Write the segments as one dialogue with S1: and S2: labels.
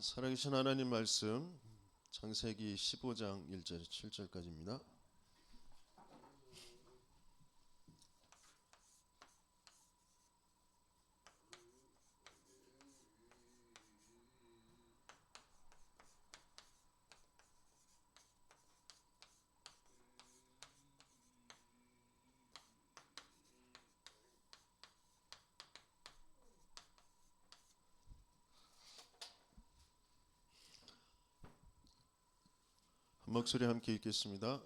S1: 살아계신 하나님 말씀 창세기 15장 1절 7절까지입니다. 한 목소리 함께 읽겠습니다.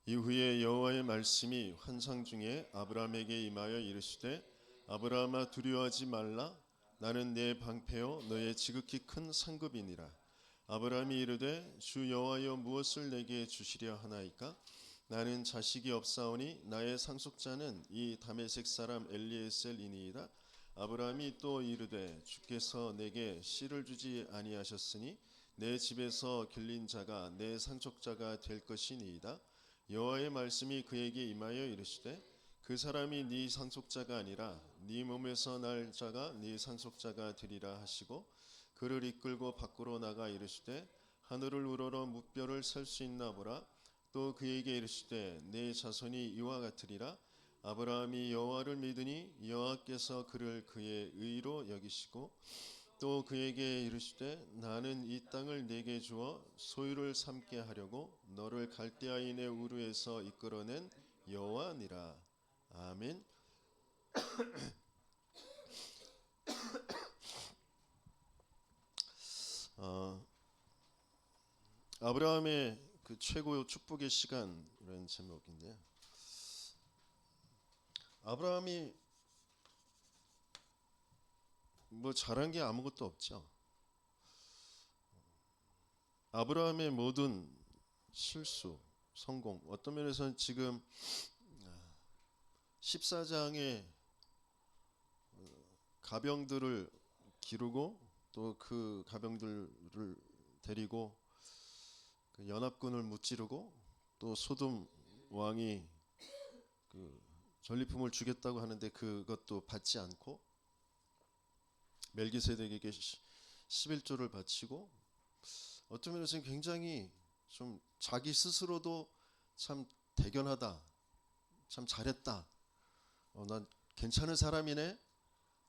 S1: 이후에 여호와의 말씀이 환상 중에 아브라함에게 임하여 이르시되 아브라함아 두려워하지 말라. 나는 내 방패요 너의 지극히 큰 상급이니라. 아브라함이 이르되 주 여호와여 무엇을 내게 주시려 하나이까? 나는 자식이 없사오니 나의 상속자는 이 다메섹 사람 엘리에셀이니이다. 아브라함이 또 이르되 주께서 내게 씨를 주지 아니하셨으니 내 집에서 길린 자가 내 상속자가 될 것이니이다. 여호와의 말씀이 그에게 임하여 이르시되 그 사람이 네 상속자가 아니라 네 몸에서 날 자가 네 상속자가 되리라 하시고 그를 이끌고 밖으로 나가 이르시되 하늘을 우러러 무뼈를 셀 수 있나 보라. 또 그에게 이르시되 내 자손이 이와 같으리라. 아브라함이 여호와를 믿으니 여호와께서 그를 그의 의로 여기시고 또 그에게 이르시되 나는 이 땅을 내게 주어 소유를 삼게 하려고 너를 갈대아인의 우르에서 이끌어낸 여호와니라. 아멘. 아브라함의 그 최고 축복의 시간이라는 제목인데요. 아브라함이 뭐 잘한 게 아무것도 없죠. 아브라함의 모든 실수, 성공, 어떤 면에서는 지금 14장의 가병들을 기르고 또 그 가병들을 데리고 그 연합군을 무찌르고 또 소돔 왕이 그 전리품을 주겠다고 하는데 그것도 받지 않고 멜기세덱에게 11조를 바치고 어떤 면에서는 굉장히 좀 자기 스스로도 참 대견하다, 참 잘했다, 난 괜찮은 사람이네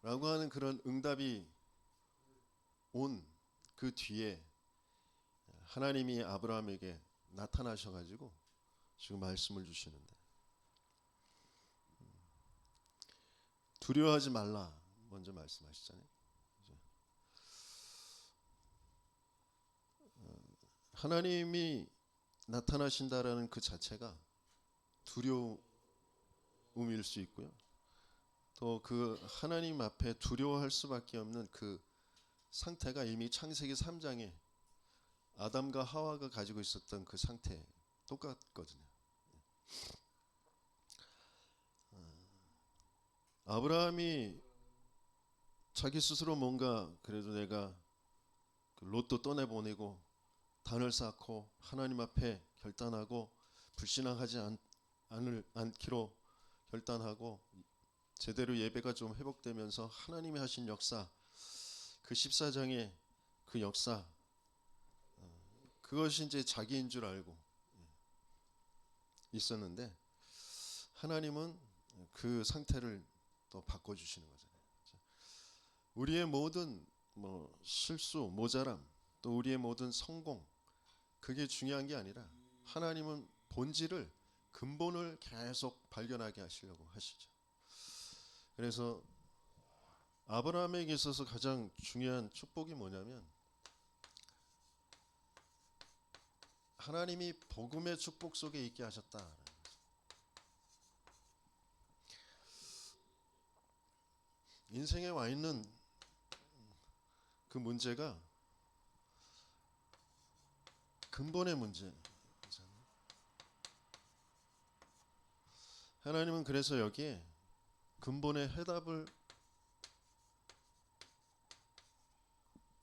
S1: 라고 하는 그런 응답이 온 그 뒤에 하나님이 아브라함에게 나타나셔가지고 지금 말씀을 주시는데 두려워하지 말라 먼저 말씀하시잖아요. 하나님이 나타나신다라는 그 자체가 두려움일 수 있고요. 또 그 하나님 앞에 두려워할 수밖에 없는 그 상태가 이미 창세기 3장에 아담과 하와가 가지고 있었던 그 상태 똑같거든요. 아브라함이 자기 스스로 뭔가 그래도 내가 롯도 떠내보내고 단을 쌓고 하나님 앞에 결단하고 불신앙하지 않기로 결단하고 제대로 예배가 좀 회복되면서 하나님이 하신 역사, 그 14장의 그 역사, 그것이 이제 자기인 줄 알고 있었는데 하나님은 그 상태를 또 바꿔주시는 거잖아요. 우리의 모든 실수, 모자람, 또 우리의 모든 성공, 그게 중요한 게 아니라 하나님은 본질을, 근본을 계속 발견하게 하시려고 하시죠. 그래서 아브라함에게 있어서 가장 중요한 축복이 뭐냐면 하나님이 복음의 축복 속에 있게 하셨다. 인생에 와 있는 그 문제가 근본의 문제. 하나님은 그래서 여기에 근본의 해답을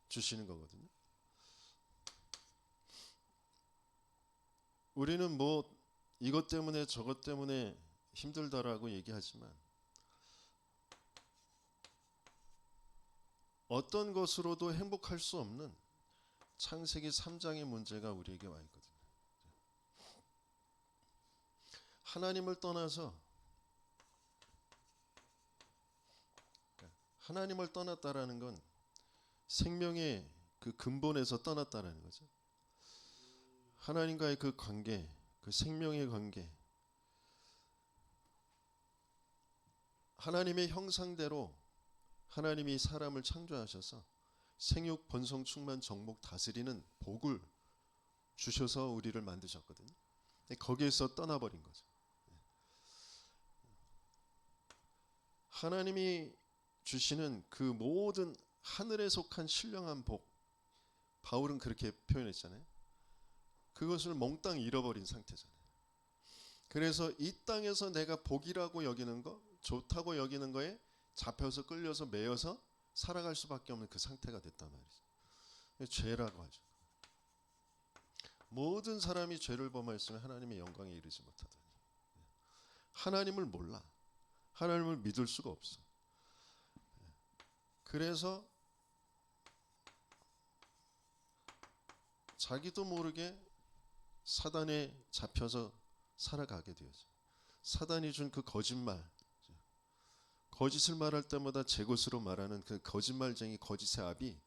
S1: 주시는 거거든요. 우리는 뭐 이것 때문에 저것 때문에 힘들다라고 얘기하지만 어떤 것으로도 행복할 수 없는 창세기 3장의 문제가 우리에게 와 있거든요. 하나님을 떠나서, 하나님을 떠났다라는 건 생명의 그 근본에서 떠났다라는 거죠. 하나님과의 그 관계, 그 생명의 관계, 하나님의 형상대로 하나님이 사람을 창조하셔서 생육, 번성, 충만, 정복, 다스리는 복을 주셔서 우리를 만드셨거든요. 거기에서 떠나버린 거죠. 하나님이 주시는 그 모든 하늘에 속한 신령한 복, 바울은 그렇게 표현했잖아요. 그것을 몽땅 잃어버린 상태잖아요. 그래서 이 땅에서 내가 복이라고 여기는 거, 좋다고 여기는 거에 잡혀서 끌려서 매여서 살아갈 수밖에 없는 그 상태가 됐단 말이죠. 죄라고 하죠. 모든 사람이 죄를 범하였으면 하나님의 영광에 이르지 못하더니, 하나님을 몰라, 하나님을 믿을 수가 없어. 그래서 자기도 모르게 사단에 잡혀서 살아가게 되어져. 사단이 준 그 거짓말, 거짓을 말할 때마다 제 것으로 말하는 그 거짓말쟁이 거짓의 압이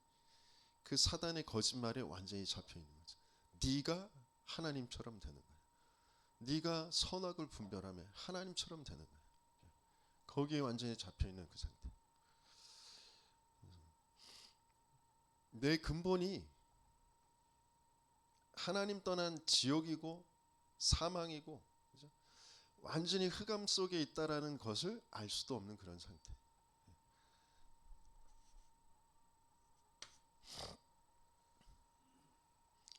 S1: 그 사단의 거짓말에 완전히 잡혀 있는 거죠. 네가 하나님처럼 되는 거야. 네가 선악을 분별하며 하나님처럼 되는 거야. 거기에 완전히 잡혀 있는 그 상태. 내 근본이 하나님 떠난 지옥이고 사망이고, 그죠? 완전히 흑암 속에 있다라는 것을 알 수도 없는 그런 상태.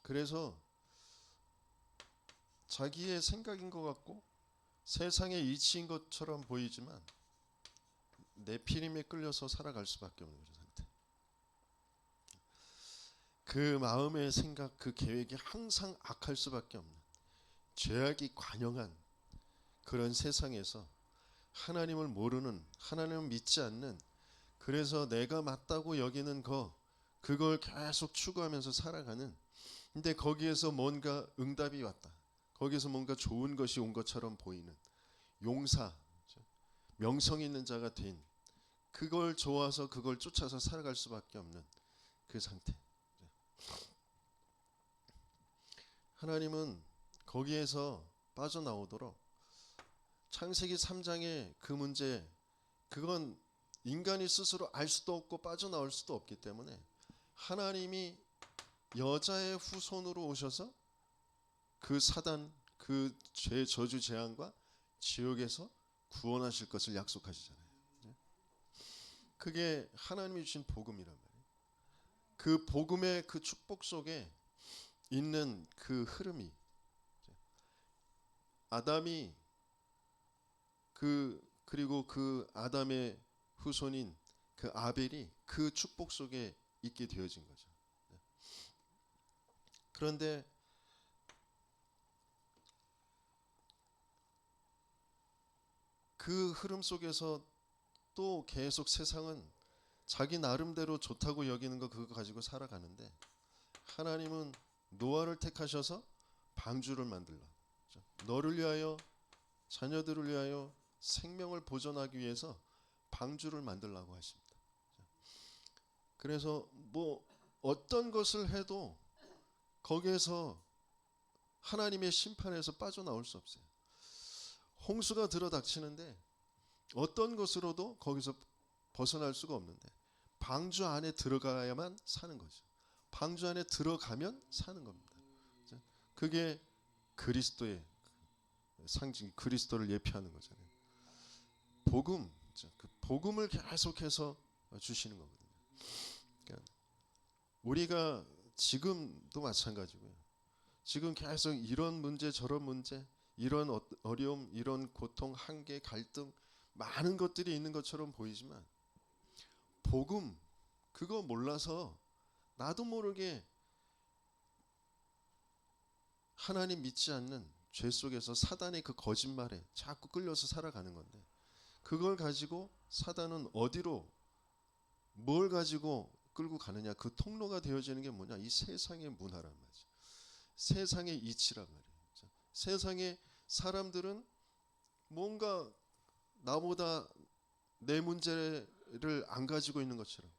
S1: 그래서 자기의 생각인 것 같고 세상의 이치인 것처럼 보이지만 네피림에 끌려서 살아갈 수밖에 없는 그런 상태. 그 마음의 생각, 그 계획이 항상 악할 수밖에 없는 죄악이 관영한 그런 세상에서 하나님을 모르는, 하나님을 믿지 않는, 그래서 내가 맞다고 여기는 그걸 계속 추구하면서 살아가는, 근데 거기에서 뭔가 응답이 왔다, 거기에서 뭔가 좋은 것이 온 것처럼 보이는 용사, 명성 있는 자가 된, 그걸 좋아서 그걸 쫓아서 살아갈 수밖에 없는 그 상태. 하나님은 거기에서 빠져나오도록 창세기 3장의 그 문제, 그건 인간이 스스로 알 수도 없고 빠져나올 수도 없기 때문에 하나님이 여자의 후손으로 오셔서 그 사단, 그 죄, 저주, 재앙과 지옥에서 구원하실 것을 약속하시잖아요. 그게 하나님이 주신 복음이란 말이에요. 그 복음의 그 축복 속에 있는 그 흐름이, 아담이 그리고 그 아담의 후손인 그 아벨이 그 축복 속에 있게 되어진 거죠. 그런데 그 흐름 속에서 또 계속 세상은 자기 나름대로 좋다고 여기는 거 그거 가지고 살아가는데, 하나님은 노아를 택하셔서 방주를 만들라, 너를 위하여, 자녀들을 위하여 생명을 보존하기 위해서 방주를 만들라고 하십니다. 그래서 뭐 어떤 것을 해도 거기에서 하나님의 심판에서 빠져나올 수 없어요. 홍수가 들어닥치는데 어떤 것으로도 거기서 벗어날 수가 없는데 방주 안에 들어가야만 사는 거죠. 방주 안에 들어가면 사는 겁니다. 그게 그리스도의 상징, 그리스도를 예표하는 거잖아요. 복음, 그 복음을 계속해서 주시는 거거든요. 그러니까 우리가 지금도 마찬가지고요. 지금 계속 이런 문제 저런 문제, 이런 어려움, 이런 고통, 한계, 갈등, 많은 것들이 있는 것처럼 보이지만 복음, 그거 몰라서 나도 모르게 하나님 믿지 않는 죄 속에서 사단의 그 거짓말에 자꾸 끌려서 살아가는 건데, 그걸 가지고 사단은 어디로, 뭘 가지고 끌고 가느냐, 그 통로가 되어지는 게 뭐냐, 이 세상의 문화란 말이죠. 세상의 이치란 말이에요. 세상의 사람들은 뭔가 나보다 내 문제를 안 가지고 있는 것처럼,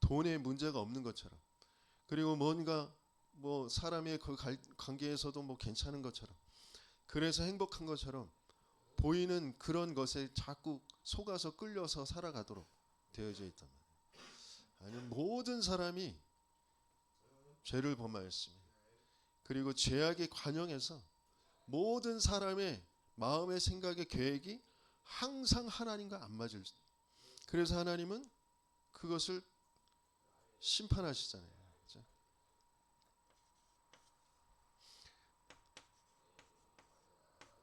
S1: 돈에 문제가 없는 것처럼, 그리고 뭔가 뭐 사람의 그 관계에서도 뭐 괜찮은 것처럼, 그래서 행복한 것처럼 보이는 그런 것에 자꾸 속아서 끌려서 살아가도록 되어져 있단 말이에요. 아니, 모든 사람이 죄를 범하였습니다. 그리고 죄악의 관영에서 모든 사람의 마음의 생각의 계획이 항상 하나님과 안 맞을. 그래서 하나님은 그것을 심판하시잖아요.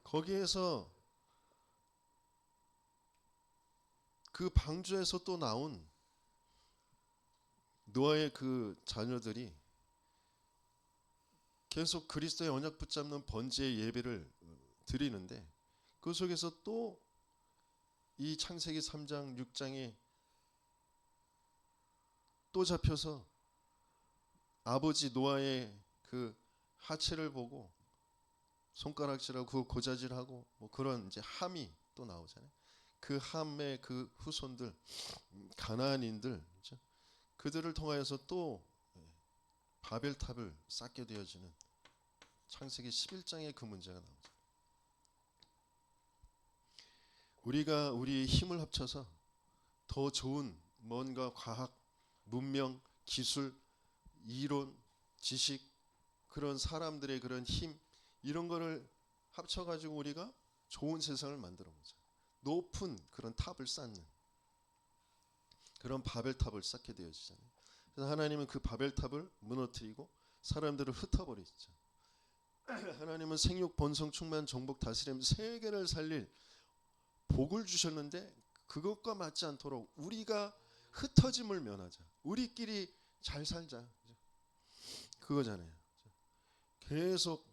S1: 거기에서 그 방주에서 또 나온 노아의 그 자녀들이 계속 그리스도의 언약 붙잡는 번제의 예배를 드리는데, 그 속에서 또 이 창세기 3장 6장에 또 잡혀서 아버지 노아의 그 하체를 보고 손가락질하고 고자질하고 뭐 그런 이제 함이 또 나오잖아요. 그 함의 그 후손들, 가나안인들, 그렇죠? 그들을 통하여서 또 바벨탑을 쌓게 되어지는 창세기 11장의 그 문제가 나오죠. 우리가 우리 힘을 합쳐서 더 좋은 뭔가 과학, 문명, 기술, 이론, 지식, 그런 사람들의 그런 힘, 이런 거를 합쳐가지고 우리가 좋은 세상을 만들어 보자. 높은 그런 탑을 쌓는 그런 바벨탑을 쌓게 되어지잖아요. 그래서 하나님은 그 바벨탑을 무너뜨리고 사람들을 흩어버리죠. 하나님은 생육, 번성, 충만, 정복, 다스림 세계를 살릴 복을 주셨는데, 그것과 맞지 않도록 우리가 흩어짐을 면하자, 우리끼리 잘 살자, 그거잖아요. 계속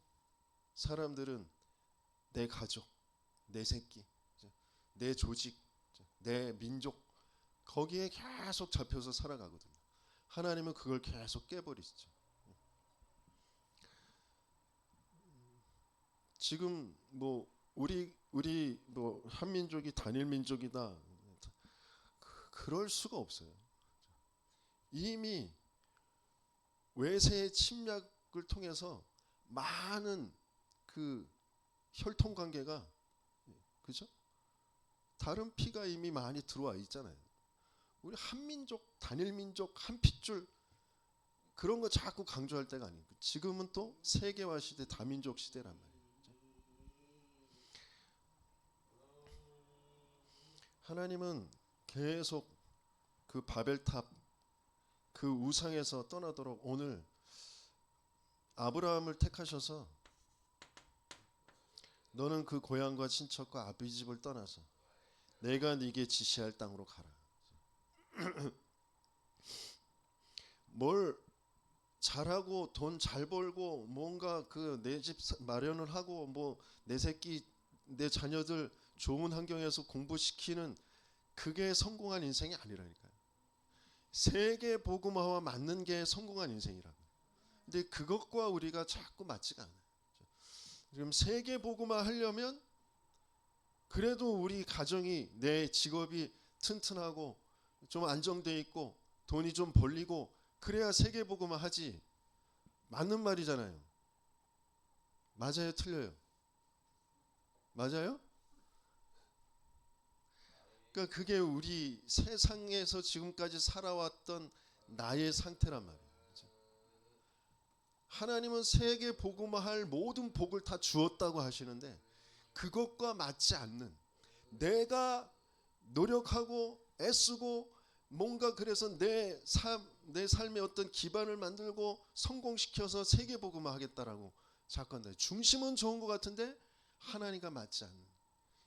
S1: 사람들은 내 가족, 내 새끼, 내 조직, 내 민족, 거기에 계속 잡혀서 살아가거든요. 하나님은 그걸 계속 깨버리시죠. 지금 뭐 우리 뭐 한민족이 단일 민족이다, 그럴 수가 없어요. 이미 외세의 침략을 통해서 많은 그 혈통 관계가, 그죠? 다른 피가 이미 많이 들어와 있잖아요. 우리 한민족, 단일 민족, 한 핏줄, 그런 거 자꾸 강조할 때가 아니고, 지금은 또 세계화 시대, 다민족 시대란 말이에요. 하나님은 계속 그 바벨탑, 그 우상에서 떠나도록 오늘 아브라함을 택하셔서 너는 그 고향과 친척과 아버지 집을 떠나서 내가 네게 지시할 땅으로 가라. 뭘 잘하고 돈 잘 벌고 뭔가 그 내 집 마련을 하고 뭐 내 새끼, 내 자녀들 좋은 환경에서 공부시키는, 그게 성공한 인생이 아니라니까요. 세계 복음화와 맞는 게 성공한 인생이라고. 근데 그것과 우리가 자꾸 맞지가 않아요. 지금 세계 복음화 하려면 그래도 우리 가정이, 내 직업이 튼튼하고 좀 안정돼 있고 돈이 좀 벌리고 그래야 세계 복음화 하지. 맞는 말이잖아요. 맞아요, 틀려요? 맞아요? 그러니까 그게 우리 세상에서 지금까지 살아왔던 나의 상태란 말이에요. 하나님은 세계 복음화할 모든 복을 다 주었다고 하시는데, 그것과 맞지 않는, 내가 노력하고 애쓰고 뭔가 그래서 내 삶의 어떤 기반을 만들고 성공시켜서 세계 복음화 하겠다라고 자꾸 한다. 중심은 좋은 것 같은데 하나님과 맞지 않는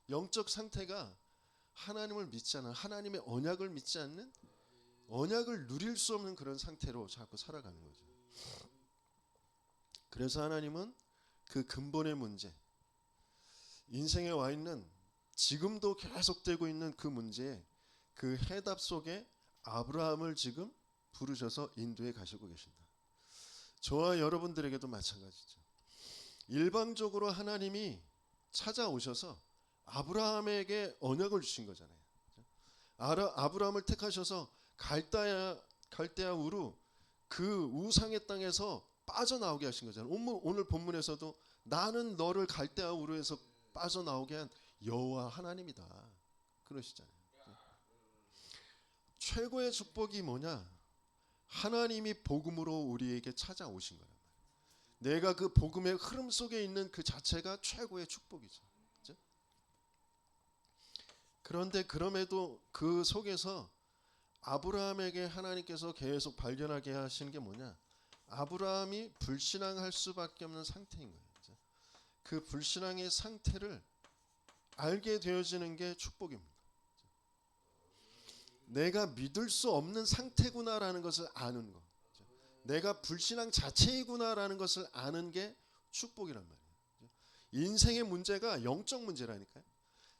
S1: 영적 상태가, 하나님을 믿지 않는, 하나님의 언약을 믿지 않는, 언약을 누릴 수 없는 그런 상태로 자꾸 살아가는 거죠. 그래서 하나님은 그 근본의 문제, 인생에 와 있는, 지금도 계속되고 있는 그 문제에 그 해답 속에 아브라함을 지금 부르셔서 인도해 가시고 계신다. 저와 여러분들에게도 마찬가지죠. 일방적으로 하나님이 찾아오셔서 아브라함에게 언약을 주신 거잖아요. 아브라함을 택하셔서 갈대아 우루 그 우상의 땅에서 빠져나오게 하신 거잖아요. 오늘 본문에서도 나는 너를 갈대아 우루에서 빠져나오게 한 여호와 하나님이다 그러시잖아요. 최고의 축복이 뭐냐? 하나님이 복음으로 우리에게 찾아오신 거란 말이에요. 내가 그 복음의 흐름 속에 있는 그 자체가 최고의 축복이죠. 그렇죠? 그런데 그럼에도 그 속에서 아브라함에게 하나님께서 계속 발견하게 하시는 게 뭐냐? 아브라함이 불신앙할 수밖에 없는 상태인 거예요. 그렇죠? 그 불신앙의 상태를 알게 되어지는 게 축복입니다. 내가 믿을 수 없는 상태구나라는 것을 아는 거. 내가 불신앙 자체이구나라는 것을 아는 게 축복이란 말이에요. 인생의 문제가 영적 문제라니까요.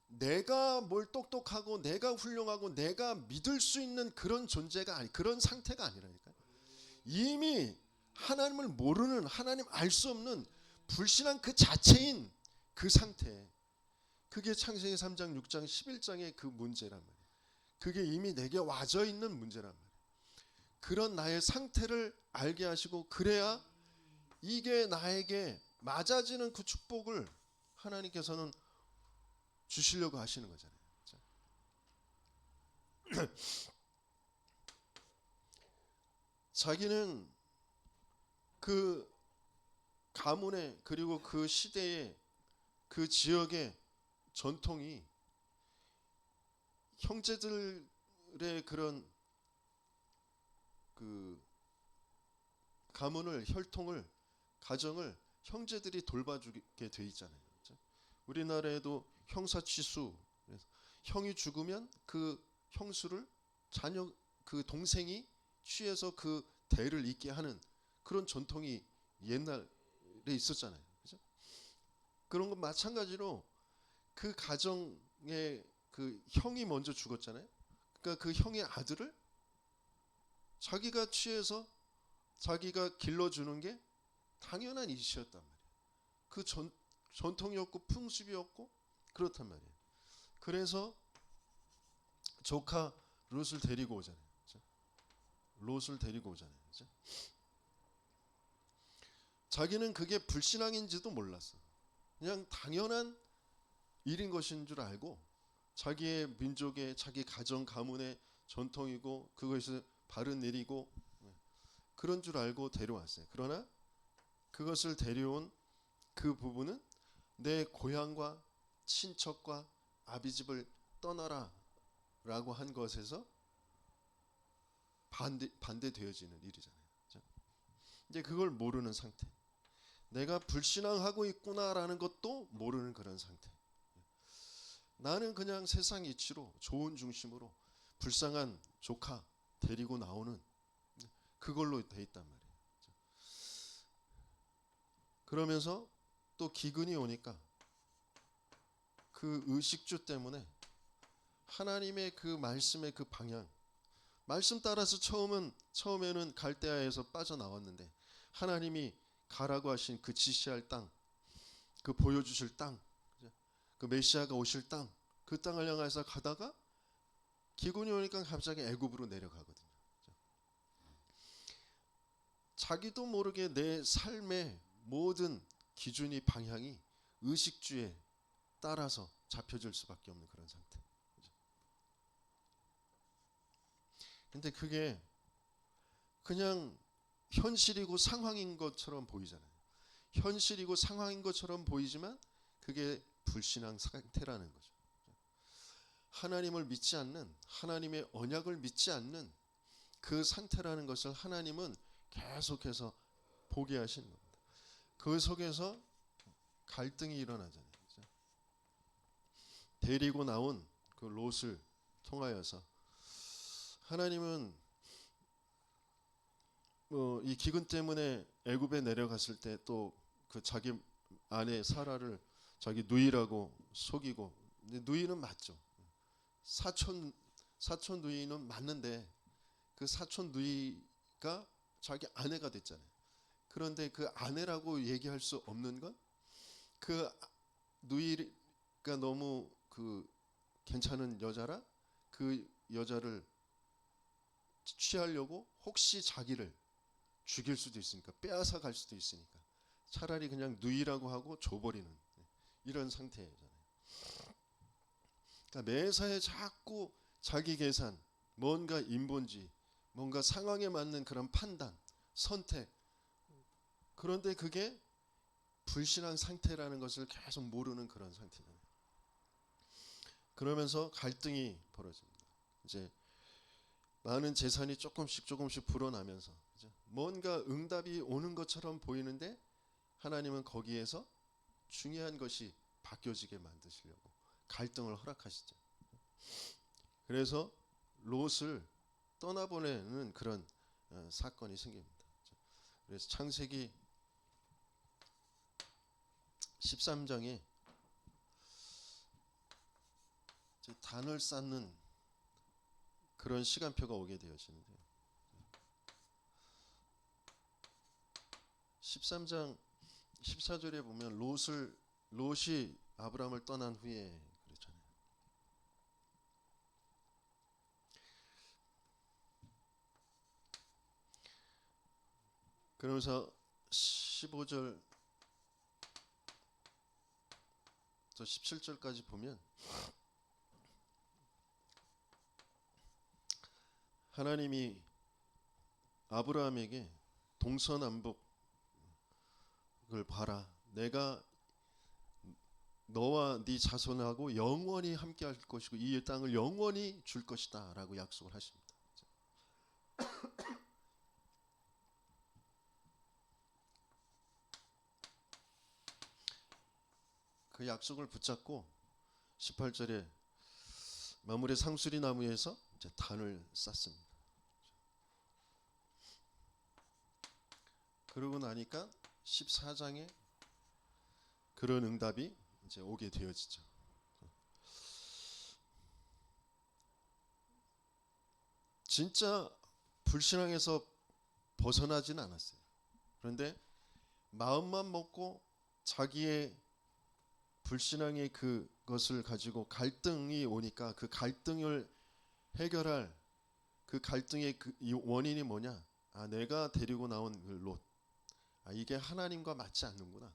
S1: 내가 뭘 똑똑하고 내가 훌륭하고 내가 믿을 수 있는 그런 존재가 그런 상태가 아니라니까요. 이미 하나님을 모르는, 하나님 알 수 없는 불신앙 그 자체인 그 상태. 그게 창세기 3장, 6장, 11장의 그 문제란 말이에요. 그게 이미 내게 와져 있는 문제란 말이에요. 그런 나의 상태를 알게 하시고 그래야 이게 나에게 맞아지는 그 축복을 하나님께서는 주시려고 하시는 거잖아요. 자기는 그 가문의 그리고 그 시대의 그 지역의 전통이 형제들의 그런 그 가문을 혈통을 가정을 형제들이 돌봐주게 돼 있잖아요. 그렇죠? 우리나라에도 형사취수, 형이 죽으면 그 형수를 자녀 그 동생이 취해서 그 대를 잇게 하는 그런 전통이 옛날에 있었잖아요. 그렇죠? 그런 건 마찬가지로 그 가정에 그 형이 먼저 죽었잖아요. 그러니까 그 형의 아들을 자기가 취해서 자기가 길러주는 게 당연한 이치였단 말이에요. 그 전통이었고 풍습이었고 그렇단 말이에요. 그래서 조카 롯을 데리고 오잖아요. 그렇죠? 롯을 데리고 오잖아요. 그렇죠? 자기는 그게 불신앙인지도 몰랐어. 그냥 당연한 일인 것인 줄 알고 자기의 민족의 자기 가정 가문의 전통이고 그것이 바른 일이고 그런 줄 알고 데려왔어요. 그러나 그것을 데려온 그 부부는 내 고향과 친척과 아비집을 떠나라 라고 한 것에서 반대되어지는 일이잖아요. 이제 그걸 모르는 상태. 내가 불신앙하고 있구나라는 것도 모르는 그런 상태. 나는 그냥 세상 이치로 좋은 중심으로 불쌍한 조카 데리고 나오는 그걸로 돼 있단 말이에요. 그러면서 또 기근이 오니까 그 의식주 때문에 하나님의 그 말씀의 그 방향, 말씀 따라서 처음에는 갈대아에서 빠져나왔는데 하나님이 가라고 하신 그 지시할 땅, 그 보여주실 땅, 그 메시아가 오실 땅, 그 땅을 향해서 가다가 기근이 오니까 갑자기 애굽으로 내려가거든요. 자기도 모르게 내 삶의 모든 기준이 방향이 의식주에 따라서 잡혀질 수밖에 없는 그런 상태. 근데 그게 그냥 현실이고 상황인 것처럼 보이잖아요. 현실이고 상황인 것처럼 보이지만 그게 불신앙 상태라는 거죠. 하나님을 믿지 않는, 하나님의 언약을 믿지 않는 그 상태라는 것을 하나님은 계속해서 보게 하시는 겁니다. 그 속에서 갈등이 일어나잖아요. 그렇죠? 데리고 나온 그 롯을 통하여서 하나님은 이 기근 때문에 애굽에 내려갔을 때 또 그 자기 아내 사라를 자기 누이라고 속이고, 근데 누이는 맞죠. 사촌 누이는 맞는데 그 사촌 누이가 자기 아내가 됐잖아요. 그런데 그 아내라고 얘기할 수 없는 건 그 누이가 너무 그 괜찮은 여자라 그 여자를 취하려고 혹시 자기를 죽일 수도 있으니까, 빼앗아 갈 수도 있으니까 차라리 그냥 누이라고 하고 줘버리는 이런 상태잖아요. 그러니까 매사에 자꾸 자기 계산, 뭔가 인본주의, 뭔가 상황에 맞는 그런 판단, 선택. 그런데 그게 불신한 상태라는 것을 계속 모르는 그런 상태잖아요. 그러면서 갈등이 벌어집니다. 이제 많은 재산이 조금씩 불어나면서 뭔가 응답이 오는 것처럼 보이는데 하나님은 거기에서 중요한 것이 바뀌어지게 만드시려고 갈등을 허락하시죠. 그래서 롯을 떠나보내는 그런 사건이 생깁니다. 그래서 창세기 13장에 단을 쌓는 그런 시간표가 오게 되어지는데요. 13장 14절에 보면 롯이 아브라함을 떠난 후에 그랬잖아요. 그러면서 15절부터 17절까지 보면 하나님이 아브라함에게 동서남북을 봐라. 내가 너와 네 자손하고 영원히 함께 할 것이고 이 땅을 영원히 줄 것이다 라고 약속을 하십니다. 그 약속을 붙잡고 18절에 마물의 상수리 나무에서 이제 단을 쌓습니다. 그러고 나니까 14장에 그런 응답이 이제 오게 되어지죠. 진짜 불신앙에서 벗어나지는 않았어요. 그런데 마음만 먹고 자기의 불신앙의 그것을 가지고 갈등이 오니까 그 갈등을 해결할 그 갈등의 그 원인이 뭐냐? 내가 데리고 나온 그 롯. 이게 하나님과 맞지 않는구나.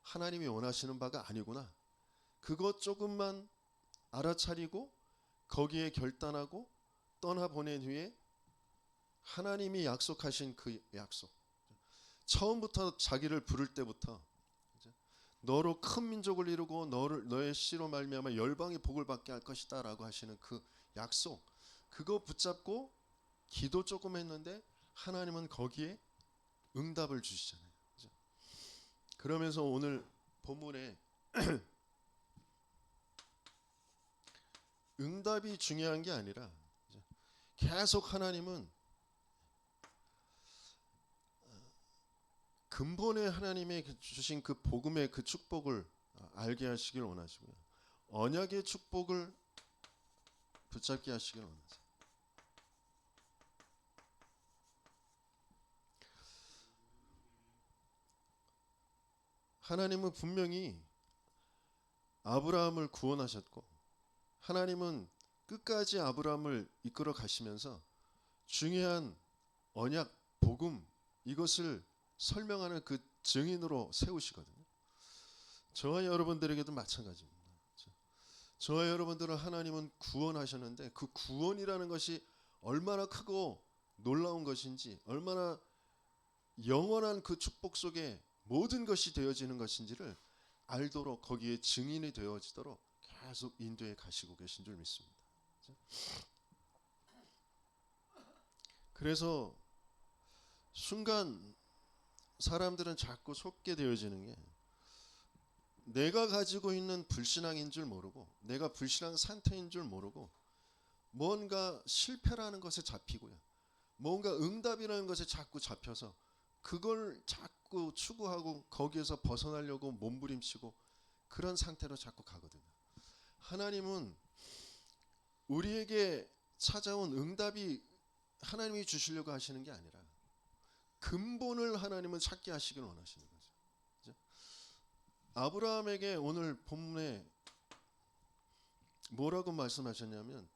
S1: 하나님이 원하시는 바가 아니구나. 그것 조금만 알아차리고 거기에 결단하고 떠나보낸 후에 하나님이 약속하신 그 약속. 처음부터 자기를 부를 때부터 너로 큰 민족을 이루고 너의 씨로 말미암아 열방이 복을 받게 할 것이다라고 하시는 그 약속. 그거 붙잡고 기도 조금 했는데 하나님은 거기에 응답을 주시잖아요. 그러면서 오늘 본문에 응답이 중요한 게 아니라 계속 하나님은 근본에 하나님의 주신 그 복음의 그 축복을 알게 하시길 원하시고요. 언약의 축복을 붙잡게 하시길 원하세요. 하나님은 분명히 아브라함을 구원하셨고 하나님은 끝까지 아브라함을 이끌어 가시면서 중요한 언약, 복음 이것을 설명하는 그 증인으로 세우시거든요. 저와 여러분들에게도 마찬가지입니다. 저와 여러분들은 하나님은 구원하셨는데 그 구원이라는 것이 얼마나 크고 놀라운 것인지, 얼마나 영원한 그 축복 속에 모든 것이 되어지는 것인지를 알도록 거기에 증인이 되어지도록 계속 인도해 가시고 계신 줄 믿습니다. 그래서 순간 사람들은 자꾸 속게 되어지는 게 내가 가지고 있는 불신앙인 줄 모르고 내가 불신앙 상태인 줄 모르고 뭔가 실패라는 것에 잡히고요. 뭔가 응답이라는 것에 자꾸 잡혀서 그걸 자꾸 추구하고 거기에서 벗어나려고 몸부림치고 그런 상태로 자꾸 가거든요. 하나님은 우리에게 찾아온 응답이 하나님이 주시려고 하시는 게 아니라 근본을 하나님은 찾게 하시길 원하시는 거죠. 그죠? 아브라함에게 오늘 본문에 뭐라고 말씀하셨냐면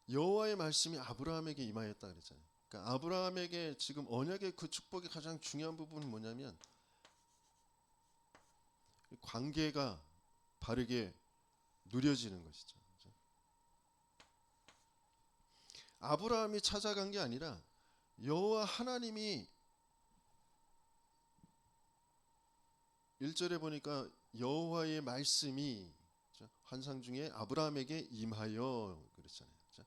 S1: 여호와의 말씀이 아브라함에게 임하였다 그랬잖아요. 그러니까 아브라함에게 지금 언약의 그 축복의 가장 중요한 부분은 뭐냐면 관계가 바르게 누려지는 것이죠. 그죠? 아브라함이 찾아간 게 아니라 여호와 하나님이 1절에 보니까 여호와의 말씀이 환상 중에 아브라함에게 임하여 그랬잖아요. 그죠?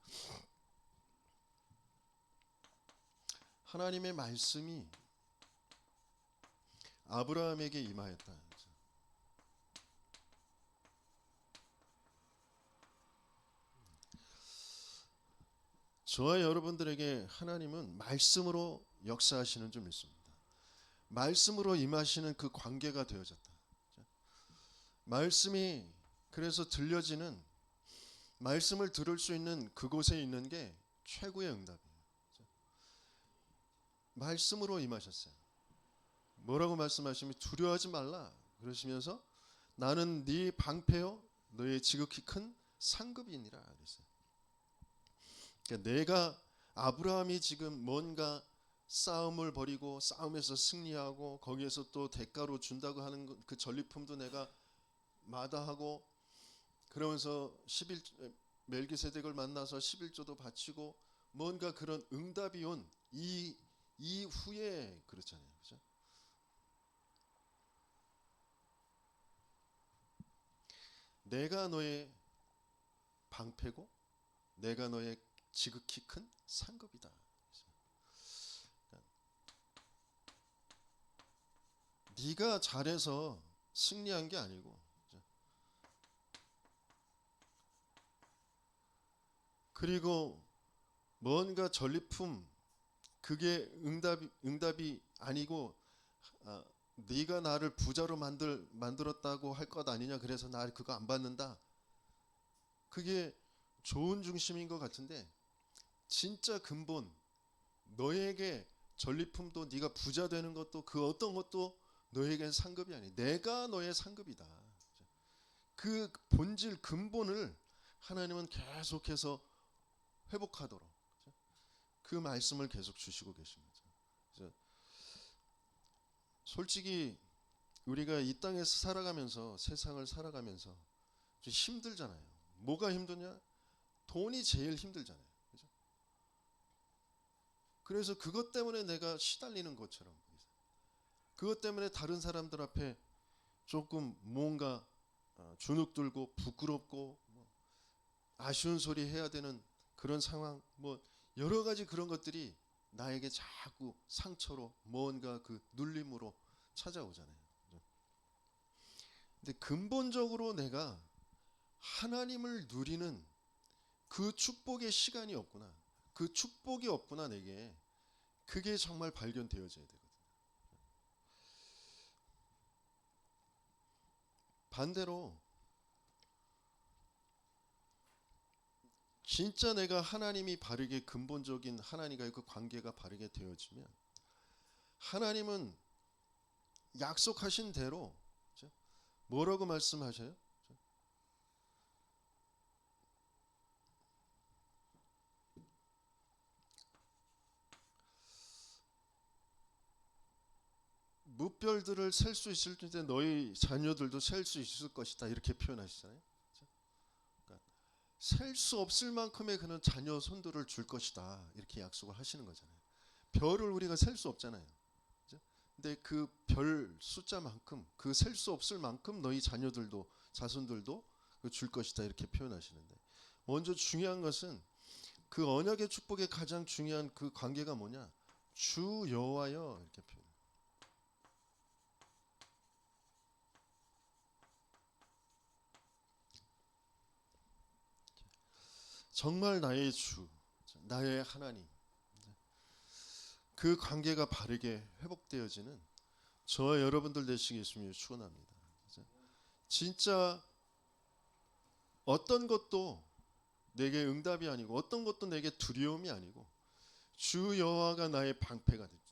S1: 하나님의 말씀이 아브라함에게 임하였다. 그죠? 저와 여러분들에게 하나님은 말씀으로 역사하시는 줄 믿습니다. 말씀으로 임하시는 그 관계가 되어졌다. 말씀이 그래서 들려지는 말씀을 들을 수 있는 그곳에 있는 게 최고의 응답이에요. 말씀으로 임하셨어요. 뭐라고 말씀하시면 두려워하지 말라 그러시면서 나는 네 방패요 너의 지극히 큰 상급이니라 그랬어요. 그러니까 내가 아브라함이 지금 뭔가 싸움을 벌이고 싸움에서 승리하고 거기에서 또 대가로 준다고 하는 그 전리품도 내가 마다하고 그러면서 멜기세덱을 만나서 11조도 바치고 뭔가 그런 응답이 온 이 이후에 그렇잖아요. 그죠? 내가 너의 방패고 내가 너의 지극히 큰 상급이다. 네가 잘해서 승리한 게 아니고 그리고 뭔가 전리품 그게 응답이 아니고 네가 나를 부자로 만들었다고 할 것 아니냐 그래서 나 그거 안 받는다. 그게 좋은 중심인 것 같은데 진짜 근본 너에게 전리품도 네가 부자 되는 것도 그 어떤 것도 너에겐 상급이 아니 내가 너의 상급이다. 그 본질 근본을 하나님은 계속해서 회복하도록 그 말씀을 계속 주시고 계십니다. 솔직히 우리가 이 땅에서 살아가면서 세상을 살아가면서 좀 힘들잖아요. 뭐가 힘드냐? 돈이 제일 힘들잖아요. 그죠? 그래서 그것 때문에 내가 시달리는 것처럼 그것 때문에 다른 사람들 앞에 조금 뭔가 주눅들고 부끄럽고 아쉬운 소리 해야 되는 그런 상황 뭐 여러 가지 그런 것들이 나에게 자꾸 상처로 뭔가 그 눌림으로 찾아오잖아요. 근데 근본적으로 내가 하나님을 누리는 그 축복의 시간이 없구나. 그 축복이 없구나 내게. 그게 정말 발견되어져야 되거든요. 반대로 진짜 내가 하나님이 바르게 근본적인 하나님과의 그 관계가 바르게 되어지면 하나님은 약속하신 대로 뭐라고 말씀하셔요? 무별들을 셀 수 있을 텐데 너희 자녀들도 셀 수 있을 것이다 이렇게 표현하시잖아요. 그러니까 셀 수 없을 만큼의 그런 자녀 손들을 줄 것이다 이렇게 약속을 하시는 거잖아요. 별을 우리가 셀 수 없잖아요. 근데 그 별 숫자만큼 그 셀 수 없을 만큼 너희 자녀들도 자손들도 줄 것이다 이렇게 표현하시는데 먼저 중요한 것은 그 언약의 축복의 가장 중요한 그 관계가 뭐냐? 주 여호와여 이렇게 표현. 정말 나의 주, 나의 하나님. 그 관계가 바르게 회복되어지는 저와 여러분들 되시기 예수님을 축원합니다. 진짜 어떤 것도 내게 응답이 아니고 어떤 것도 내게 두려움이 아니고 주 여호와가 나의 방패가 되죠.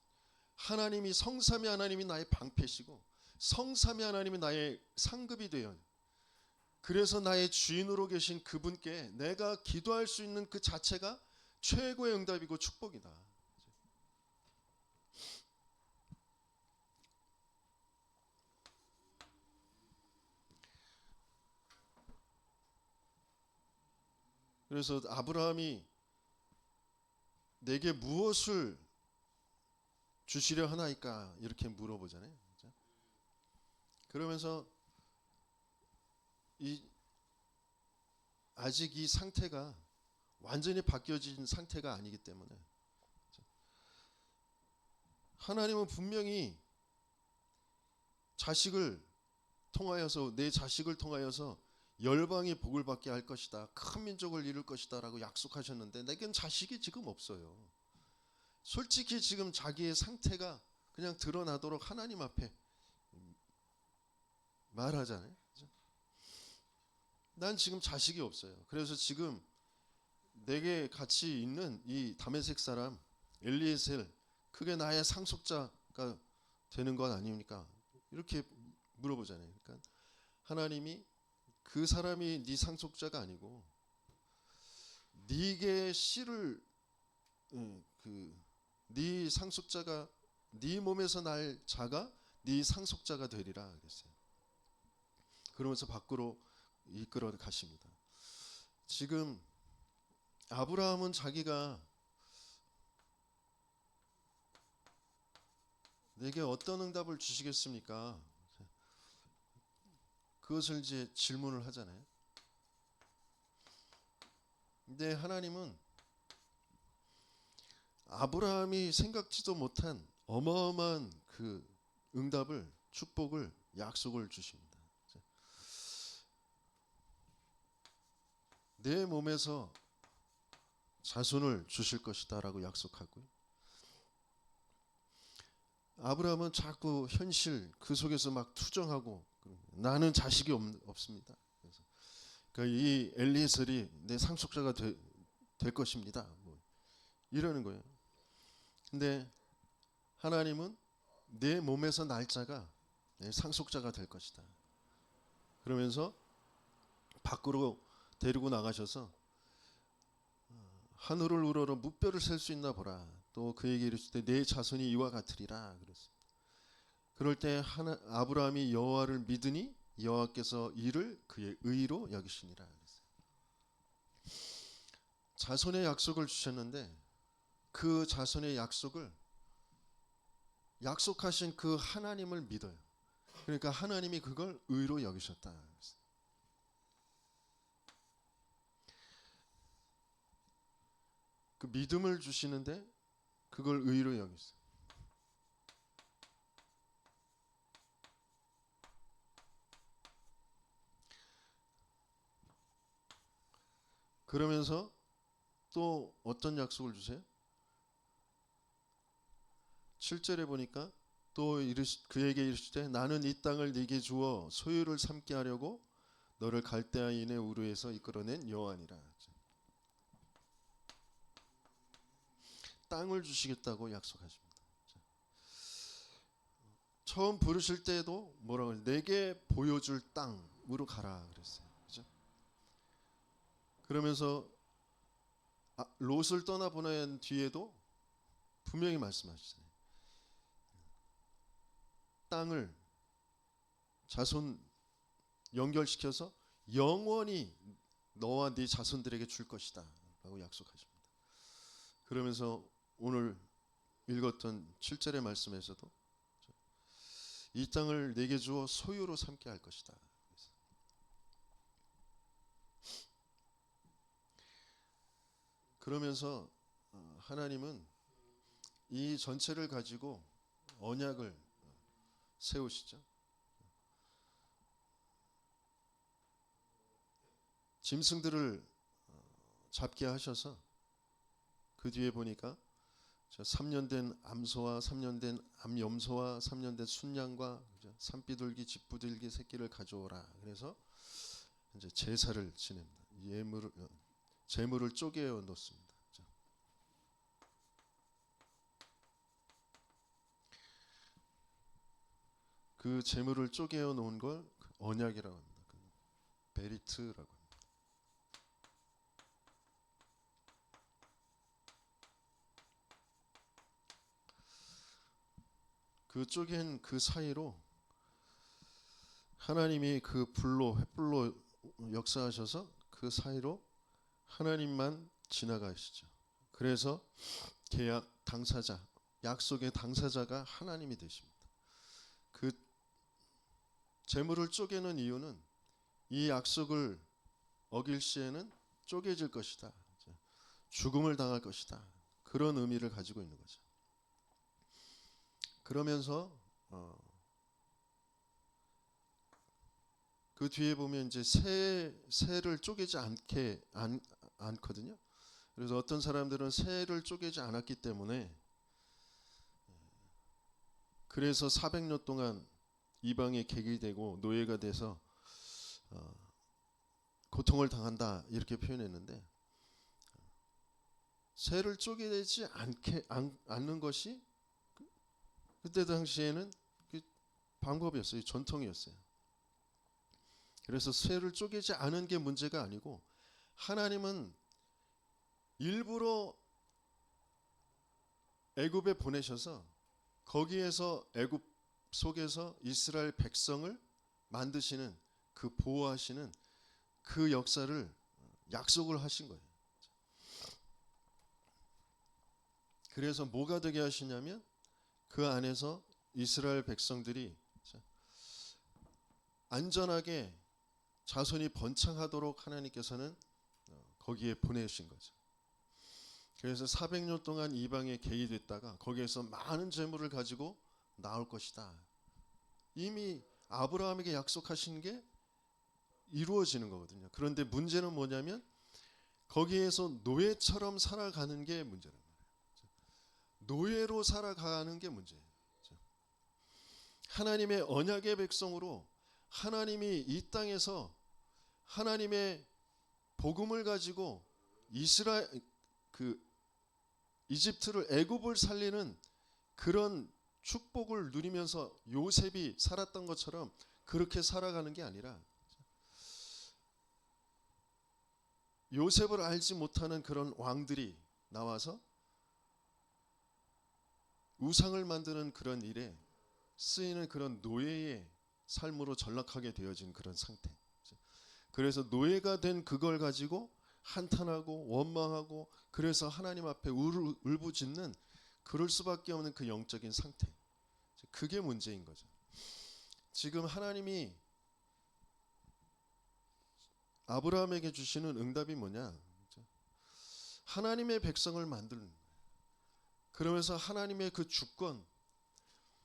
S1: 하나님이 성삼위 하나님이 나의 방패시고 성삼위 하나님이 나의 상급이 되어 그래서 나의 주인으로 계신 그분께 내가 기도할 수 있는 그 자체가 최고의 응답이고 축복이다. 그래서 아브라함이 내게 무엇을 주시려 하나이까 이렇게 물어보잖아요. 그러면서 아직 이 상태가 완전히 바뀌어진 상태가 아니기 때문에 하나님은 분명히 자식을 통하여서 내 자식을 통하여서 열방이 복을 받게 할 것이다. 큰 민족을 이룰 것이다 라고 약속하셨는데 내겐 자식이 지금 없어요. 솔직히 지금 자기의 상태가 그냥 드러나도록 하나님 앞에 말하잖아요. 난 지금 자식이 없어요. 그래서 지금 내게 같이 있는 이 다메섹 사람 엘리에셀 그게 나의 상속자가 되는 것 아닙니까? 이렇게 물어보잖아요. 그러니까 하나님이 그 사람이 네 상속자가 아니고 네게 씨를 네 상속자가 네 몸에서 날 자가 네 상속자가 되리라 그랬어요. 그러면서 밖으로 이끌어 가십니다. 지금 아브라함은 자기가 내게 어떤 응답을 주시겠습니까? 그것을 이제 질문을 하잖아요. 근데 하나님은 아브라함이 생각지도 못한 어마어마한 그 응답을 축복을 약속을 주십니다. 내 몸에서 자손을 주실 것이다 라고 약속하고요. 아브라함은 자꾸 현실 그 속에서 막 투정하고 나는 자식이 없습니다. 그러니까 이 엘리에셀이 내 상속자가 될 것입니다. 뭐 이러는 거예요. 근데 하나님은 내 몸에서 날짜가 내 상속자가 될 것이다. 그러면서 밖으로 데리고 나가셔서 하늘을 우러러 무뼈를 셀 수 있나 보라. 또 그에게 이르실 때 내 자손이 이와 같으리라 그랬습니다. 그럴 때 아브라함이 여호와를 믿으니 여호와께서 이를 그의 의로 여기시니라 그랬어요. 자손의 약속을 주셨는데 그 자손의 약속을 약속하신 그 하나님을 믿어요. 그러니까 하나님이 그걸 의로 여기셨다 그랬어요. 그 믿음을 주시는데 그걸 의로 여기세요. 그러면서 또 어떤 약속을 주세요? 7절에 보니까 또 그에게 이르시되 나는 이 땅을 네게 주어 소유를 삼게 하려고 너를 갈대아인의 우르에서 이끌어낸 여호와니라. 땅을 주시겠다고 약속하십니다. 처음 부르실 때도 뭐라고 그래요? 내게 보여줄 땅으로 가라 그랬어요. 그죠? 그러면서 롯을 떠나보낸 뒤에도 분명히 말씀하시잖아요. 땅을 자손 연결시켜서 영원히 너와 네 자손들에게 줄 것이다 라고 약속하십니다. 그러면서 오늘 읽었던 7절의 말씀에서도 이 땅을 내게 주어 소유로 삼게 할 것이다. 그러면서 하나님은 이 전체를 가지고 언약을 세우시죠. 짐승들을 잡게 하셔서 그 뒤에 보니까 3년 된 암소와 3년 된 암염소와 3년 된 순양과 산비둘기, 집부들기 새끼를 가져오라. 그래서 이제 제사를 지냅니다. 제물을 쪼개어 놓습니다. 그 재물을 쪼개어 놓은 걸 언약이라고 합니다. 베리트라고 합니다. 그 쪼갠 그 사이로 하나님이 그 불로 횃불로 역사하셔서 그 사이로 하나님만 지나가시죠. 그래서 계약 당사자, 약속의 당사자가 하나님이 되십니다. 그 재물을 쪼개는 이유는 이 약속을 어길 시에는 쪼개질 것이다, 죽음을 당할 것이다, 그런 의미를 가지고 있는 거죠. 그러면서 그 뒤에 보면 이제 새를 쪼개지 않거든요. 그래서 어떤 사람들은 새를 쪼개지 않았기 때문에 그래서 400년 동안 이방의 객이 되고 노예가 돼서 고통을 당한다 이렇게 표현했는데, 새를 쪼개지 않는 것이 그때 당시에는 방법이었어요. 전통이었어요. 그래서 새를 쪼개지 않은 게 문제가 아니고, 하나님은 일부러 애굽에 보내셔서 거기에서 애굽 속에서 이스라엘 백성을 만드시는, 그 보호하시는 그 역사를 약속을 하신 거예요. 그래서 뭐가 되게 하시냐면 그 안에서 이스라엘 백성들이 안전하게 자손이 번창하도록 하나님께서는 거기에 보내신 거죠. 그래서 400년 동안 이방에 개입됐다가 거기에서 많은 재물을 가지고 나올 것이다. 이미 아브라함에게 약속하신 게 이루어지는 거거든요. 그런데 문제는 뭐냐면 거기에서 노예처럼 살아가는 게 문제란 말이에요. 노예로 살아가는 게 문제예요. 하나님의 언약의 백성으로 하나님이 이 땅에서 하나님의 복음을 가지고 이집트를, 애굽을 살리는 그런 축복을 누리면서 요셉이 살았던 것처럼 그렇게 살아가는 게 아니라, 요셉을 알지 못하는 그런 왕들이 나와서 우상을 만드는 그런 일에 쓰이는 그런 노예의 삶으로 전락하게 되어진 그런 상태. 그래서 노예가 된 그걸 가지고 한탄하고 원망하고, 그래서 하나님 앞에 울부짖는, 그럴 수밖에 없는 그 영적인 상태. 그게 문제인 거죠. 지금 하나님이 아브라함에게 주시는 응답이 뭐냐? 하나님의 백성을 만드는, 그러면서 하나님의 그 주권,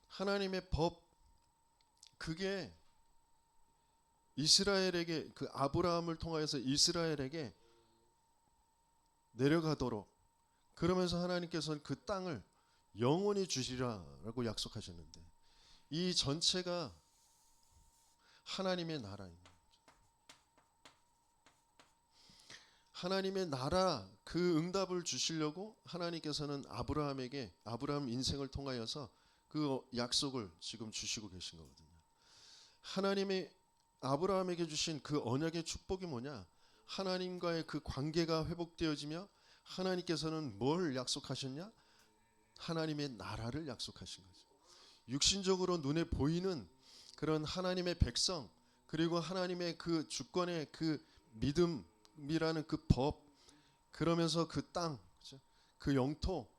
S1: 하나님의 법, 그게 이스라엘에게, 그 아브라함을 통하여서 이스라엘에게 내려가도록, 그러면서 하나님께서는 그 땅을 영원히 주시라라고 약속하셨는데, 이 전체가 하나님의 나라입니다. 하나님의 나라, 그 응답을 주시려고 하나님께서는 아브라함 인생을 통하여서 그 약속을 지금 주시고 계신 거거든요. 하나님의 아브라함에게 주신 그 언약의 축복이 뭐냐? 하나님과의 그 관계가 회복되어지며, 하나님께서는 뭘 약속하셨냐? 하나님의 나라를 약속하신 거죠. 육신적으로 눈에 보이는 그런 하나님의 백성, 그리고 하나님의 그 주권의 그 믿음이라는 그 법, 그러면서 그 땅, 그 영토,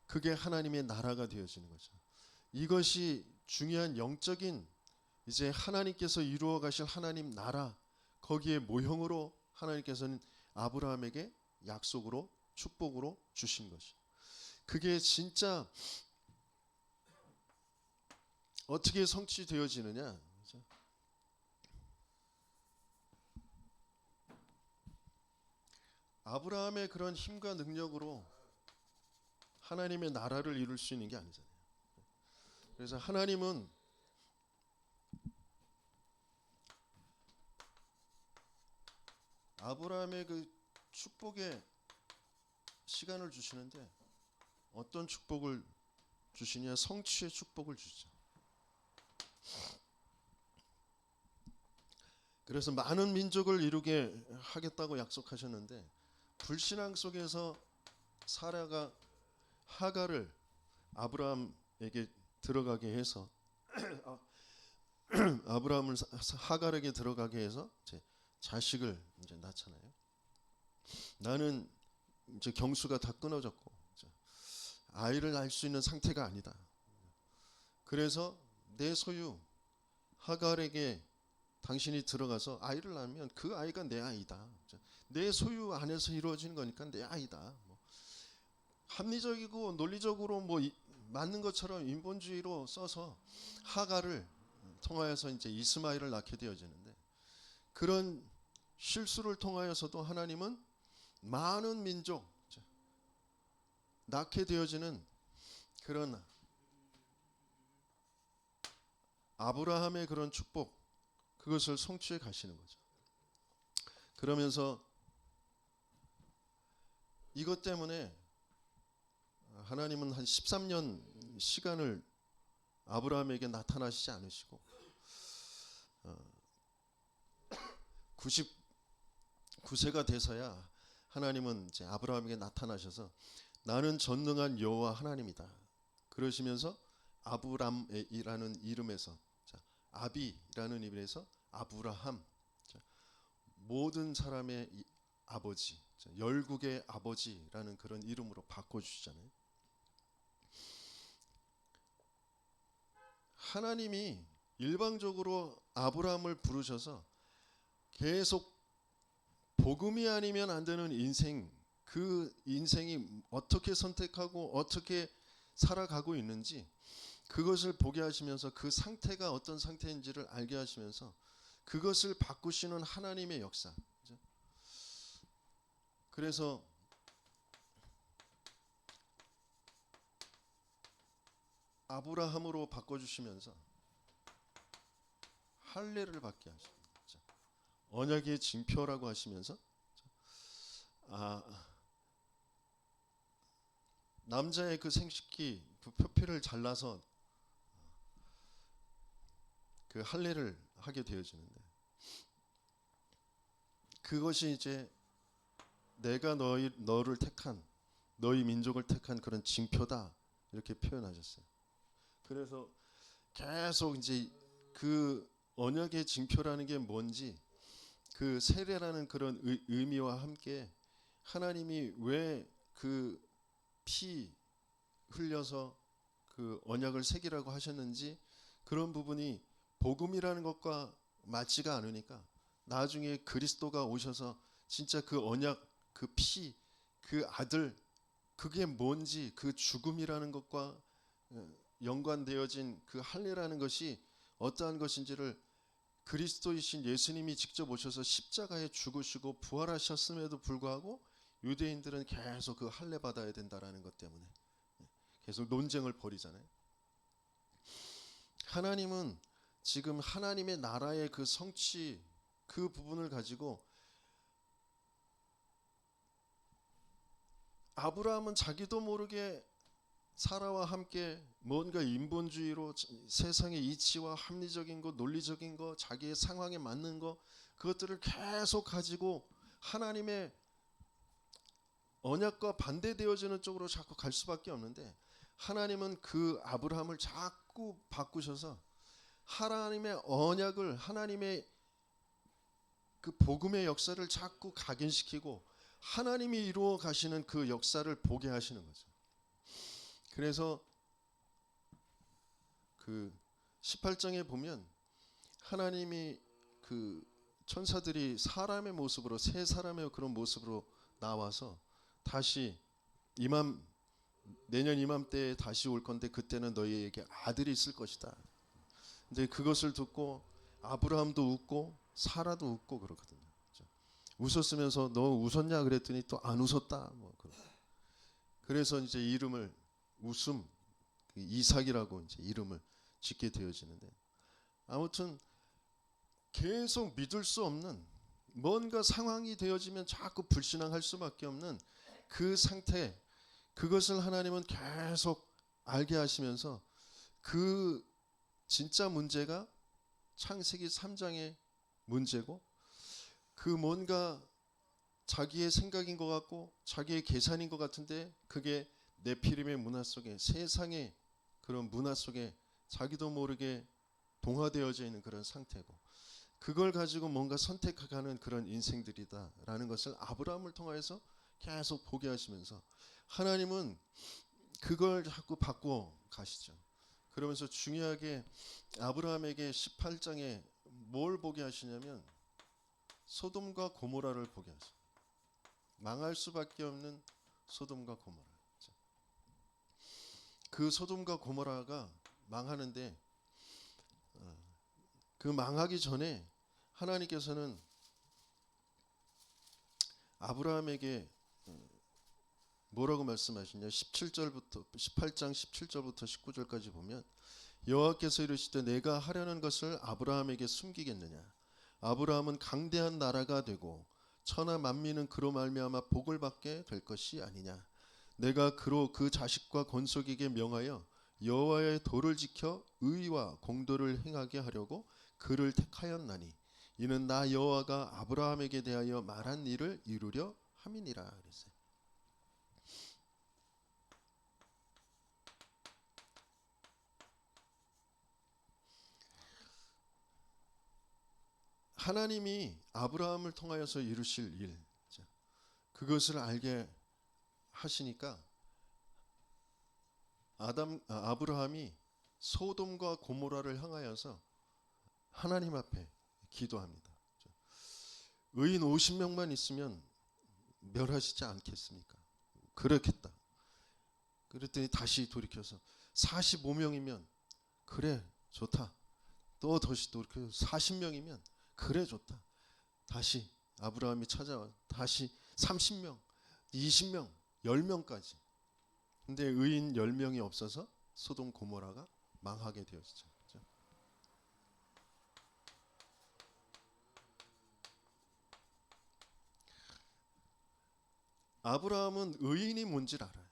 S1: 그게 하나님의 나라가 되어지는 거죠. 이것이 중요한 영적인, 이제 하나님께서 이루어 가실 하나님 나라, 거기에 모형으로 하나님께서는 아브라함에게 약속으로, 축복으로 주신 것이, 그게 진짜 어떻게 성취되어지느냐? 아브라함의 그런 힘과 능력으로 하나님의 나라를 이룰 수 있는 게 아니잖아요. 그래서 하나님은 아브라함의 그 축복의 시간을 주시는데, 어떤 축복을 주시냐? 성취의 축복을 주죠. 그래서 많은 민족을 이루게 하겠다고 약속하셨는데 불신앙 속에서 사라가 하갈을 아브라함에게 들어가게 해서 아브라함을 하갈에게 들어가게 해서 이제 자식을 이제 낳잖아요. 나는 이제 경수가 다 끊어졌고 아이를 낳을 수 있는 상태가 아니다. 그래서 내 소유 하갈에게 당신이 들어가서 아이를 낳으면 그 아이가 내 아이다. 내 소유 안에서 이루어지는 거니까 내 아이다. 합리적이고 논리적으로 맞는 것처럼 인본주의로 써서 하갈을 통하여서 이제 이스마엘을 낳게 되어지는데 그런 실수를 통하여서도 하나님은 많은 민족 낳게 되어지는 그런 아브라함의 그런 축복 그것을 성취해 가시는 거죠. 그러면서 이것 때문에 하나님은 한 13년 시간을 아브라함에게 나타나시지 않으시고 99세가 돼서야 하나님은 이제 아브라함에게 나타나셔서 나는 전능한 여호와 하나님이다. 그러시면서 아브람이라는 이름에서 아비라는 이름에서 아브라함 모든 사람의 아버지 열국의 아버지라는 그런 이름으로 바꿔주시잖아요. 하나님이 일방적으로 아브라함을 부르셔서 계속 복음이 아니면 안 되는 인생 그 인생이 어떻게 선택하고 어떻게 살아가고 있는지 그것을 보게 하시면서 그 상태가 어떤 상태인지를 알게 하시면서 그것을 바꾸시는 하나님의 역사. 그래서 아브라함으로 바꿔주시면서 할례를 받게 하십니다. 언약의 징표라고 하시면서 남자의 그 생식기 그 표피를 잘라서 그 할례를 하게 되어지는데 그것이 이제 내가 너를 택한 너희 민족을 택한 그런 징표다 이렇게 표현하셨어요. 그래서 계속 이제 그 언약의 징표라는 게 뭔지 그 세례라는 그런 의미와 함께 하나님이 왜 그 피 흘려서 그 언약을 새기라고 하셨는지 그런 부분이 복음이라는 것과 맞지가 않으니까 나중에 그리스도가 오셔서 진짜 그 언약 그 피 그 아들 그게 뭔지 그 죽음이라는 것과 연관되어진 그 할례라는 것이 어떠한 것인지를 그리스도이신 예수님이 직접 오셔서 십자가에 죽으시고 부활하셨음에도 불구하고 유대인들은 계속 그 할례 받아야 된다라는 것 때문에 계속 논쟁을 벌이잖아요. 하나님은 지금 하나님의 나라의 그 성취 그 부분을 가지고 아브라함은 자기도 모르게 사라와 함께 뭔가 인본주의로 세상의 이치와 합리적인 거, 논리적인 거, 자기의 상황에 맞는 거 그것들을 계속 가지고 하나님의 언약과 반대되어지는 쪽으로 자꾸 갈 수밖에 없는데 하나님은 그 아브라함을 자꾸 바꾸셔서 하나님의 언약을 하나님의 그 복음의 역사를 자꾸 각인시키고 하나님이 이루어 가시는 그 역사를 보게 하시는 거죠. 그래서 그 18장에 보면 하나님이 그 천사들이 사람의 모습으로 새 사람의 그런 모습으로 나와서 다시 내년 이맘때에 다시 올 건데 그때는 너희에게 아들이 있을 것이다. 근데 그것을 듣고 아브라함도 웃고 사라도 웃고 그러거든요. 웃었으면서 너 웃었냐 그랬더니 또 안 웃었다. 그래서 이제 이름을 웃음 이삭이라고 이제 이름을 짓게 되어지는데 아무튼 계속 믿을 수 없는 뭔가 상황이 되어지면 자꾸 불신앙할 수밖에 없는 그 상태 그것을 하나님은 계속 알게 하시면서 그 진짜 문제가 창세기 3장에 문제고, 그 뭔가 자기의 생각인 것 같고 자기의 계산인 것 같은데 그게 네피림의 문화 속에, 세상의 그런 문화 속에 자기도 모르게 동화되어져 있는 그런 상태고, 그걸 가지고 뭔가 선택하는 그런 인생들이다라는 것을 아브라함을 통해서 계속 보게 하시면서 하나님은 그걸 자꾸 바꾸어 가시죠. 그러면서 중요하게 아브라함에게 18장에 뭘 보게 하시냐면 소돔과 고모라를 보게 하셔요. 망할 수밖에 없는 소돔과 고모라. 그 소돔과 고모라가 망하는데 그 망하기 전에 하나님께서는 아브라함에게 뭐라고 말씀하시냐? 17절부터 18장 17절부터 19절까지 보면 여호와께서 이르시되 내가 하려는 것을 아브라함에게 숨기겠느냐? 아브라함은 강대한 나라가 되고 천하 만민은 그로 말미암아 복을 받게 될 것이 아니냐? 내가 그로 그 자식과 건속에게 명하여 여호와의 도를 지켜 의와 공도를 행하게 하려고 그를 택하였나니 이는 나 여호와가 아브라함에게 대하여 말한 일을 이루려 함이니라 그랬어요. 하나님이 아브라함을 통하여서 이루실 일, 그것을 알게 하시니까 아브라함이 소돔과 고모라를 향하여서 하나님 앞에 기도합니다. 의인 50명만 있으면 멸하시지 않겠습니까? 그렇겠다. 그랬더니 다시 돌이켜서 45명이면 그래 좋다. 또 다시 돌이켜서 40명이면 그래 좋다. 다시 아브라함이 찾아와 다시 30명, 20명, 10명까지. 근데 의인 10명이 없어서 소돔 고모라가 망하게 되었죠. 아브라함은 의인이 뭔지를 알아요.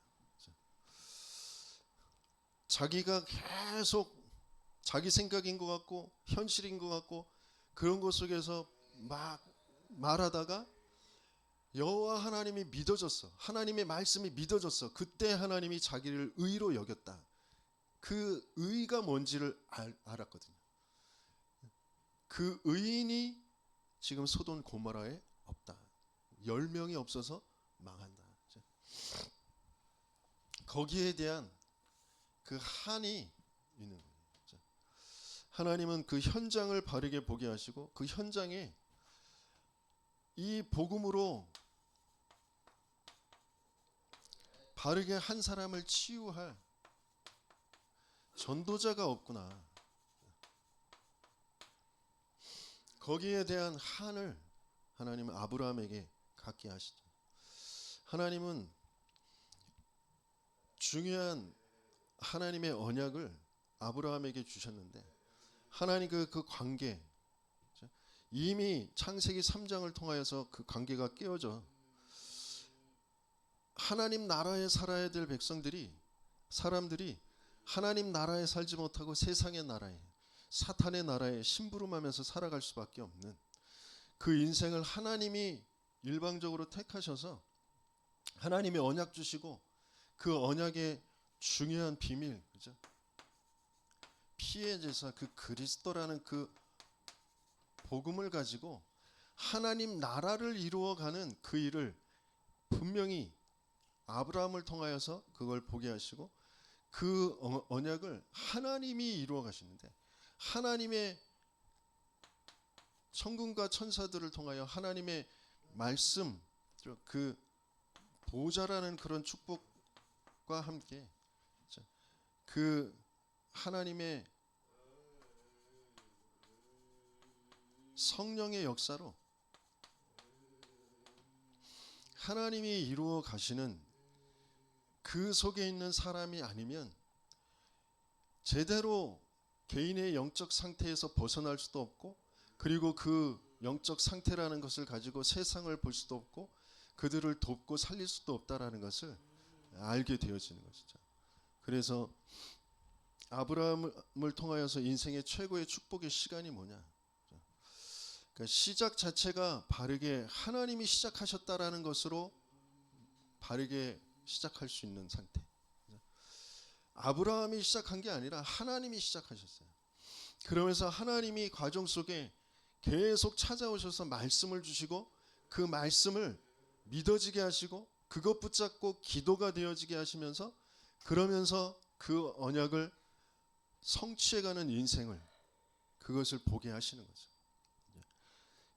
S1: 자기가 계속 자기 생각인 것 같고 현실인 것 같고 그런 것 속에서 막 말하다가 여호와 하나님이 믿어졌어. 하나님의 말씀이 믿어졌어. 그때 하나님이 자기를 의로 여겼다. 그 의가 뭔지를 알았거든요. 그 의인이 지금 소돔 고모라에 없다. 10명이 없어서 망한다. 거기에 대한 그 한이 있는 거예요. 하나님은 그 현장을 바르게 보게 하시고 그 현장에 이 복음으로 바르게 한 사람을 치유할 전도자가 없구나. 거기에 대한 한을 하나님은 아브라함에게 갖게 하시죠. 하나님은 중요한 하나님의 언약을 아브라함에게 주셨는데 하나님 그 관계, 이미 창세기 3장을 통하여서 그 관계가 깨어져 하나님 나라에 살아야 될 사람들이 하나님 나라에 살지 못하고 세상의 나라에, 사탄의 나라에 심부름하면서 살아갈 수밖에 없는 그 인생을 하나님이 일방적으로 택하셔서 하나님이 언약 주시고 그 언약의 중요한 비밀, 그죠? 피의 제사, 그 그리스도라는 그 복음을 가지고 하나님 나라를 이루어가는 그 일을 분명히 아브라함을 통하여서 그걸 보게 하시고 그 언약을 하나님이 이루어 가시는데 하나님의 천군과 천사들을 통하여 하나님의 말씀, 그 보좌라는 그런 축복과 함께 그 하나님의 성령의 역사로 하나님이 이루어 가시는 그 속에 있는 사람이 아니면 제대로 개인의 영적 상태에서 벗어날 수도 없고 그리고 그 영적 상태라는 것을 가지고 세상을 볼 수도 없고 그들을 돕고 살릴 수도 없다라는 것을 알게 되어지는 것이죠. 그래서 아브라함을 통하여서 인생의 최고의 축복의 시간이 뭐냐? 그러니까 시작 자체가 바르게 하나님이 시작하셨다라는 것으로 바르게 시작할 수 있는 상태. 아브라함이 시작한 게 아니라 하나님이 시작하셨어요. 그러면서 하나님이 과정 속에 계속 찾아오셔서 말씀을 주시고 그 말씀을 믿어지게 하시고 그것 붙잡고 기도가 되어지게 하시면서 그러면서 그 언약을 성취해가는 인생을 그것을 보게 하시는 거죠.